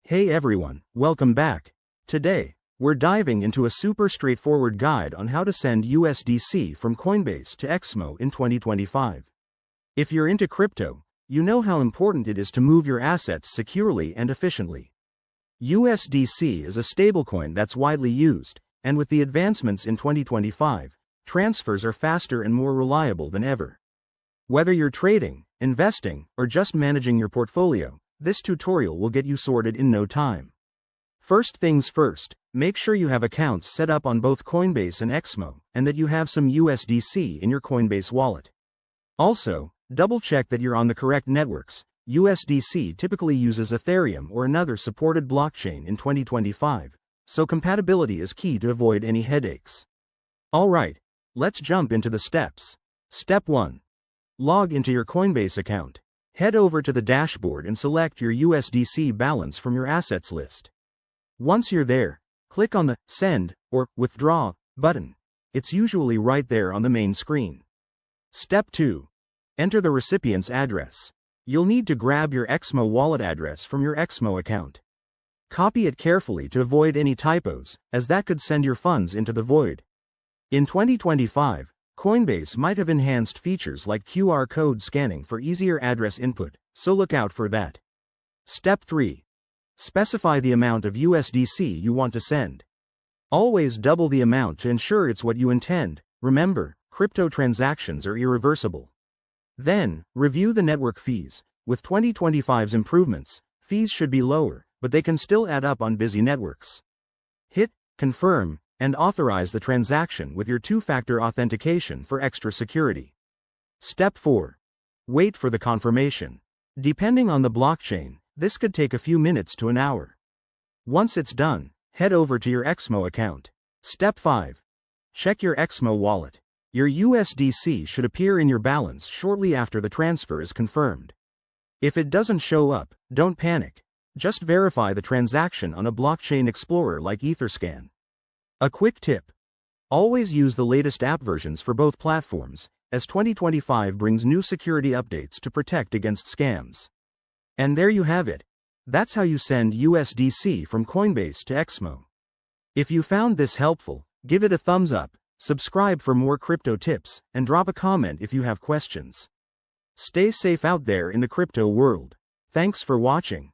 Hey everyone, welcome back. Today, we're diving into a super straightforward guide on how to send USDC from Coinbase to Exmo in 2025. If you're into crypto, you know how important it is to move your assets securely and efficiently. USDC is a stablecoin that's widely used, and with the advancements in 2025, transfers are faster and more reliable than ever. Whether you're trading, investing, or just managing your portfolio, this tutorial will get you sorted in no time. First things first, make sure you have accounts set up on both Coinbase and Exmo, and that you have some USDC in your Coinbase wallet. Also, double-check that you're on the correct networks. USDC typically uses Ethereum or another supported blockchain in 2025, so compatibility is key to avoid any headaches. Alright, let's jump into the steps. Step 1. Log into your Coinbase account. Head over to the dashboard and select your USDC balance from your assets list. Once you're there, click on the Send or Withdraw button. It's usually right there on the main screen. Step 2. Enter the recipient's address. You'll need to grab your Exmo wallet address from your Exmo account. Copy it carefully to avoid any typos, as that could send your funds into the void. In 2025, Coinbase might have enhanced features like QR code scanning for easier address input, so look out for that. Step 3. Specify the amount of USDC you want to send. Always double the amount to ensure it's what you intend. Remember, crypto transactions are irreversible. Then, review the network fees. With 2025's improvements, fees should be lower, but they can still add up on busy networks. Hit Confirm and authorize the transaction with your two-factor authentication for extra security. Step 4. Wait for the confirmation. Depending on the blockchain, this could take a few minutes to an hour. Once it's done, head over to your Exmo account. Step 5. Check your Exmo wallet. Your USDC should appear in your balance shortly after the transfer is confirmed. If it doesn't show up, don't panic. Just verify the transaction on a blockchain explorer like Etherscan. A quick tip. Always use the latest app versions for both platforms, as 2025 brings new security updates to protect against scams. And there you have it. That's how you send USDC from Coinbase to Exmo. If you found this helpful, give it a thumbs up, subscribe for more crypto tips, and drop a comment if you have questions. Stay safe out there in the crypto world. Thanks for watching.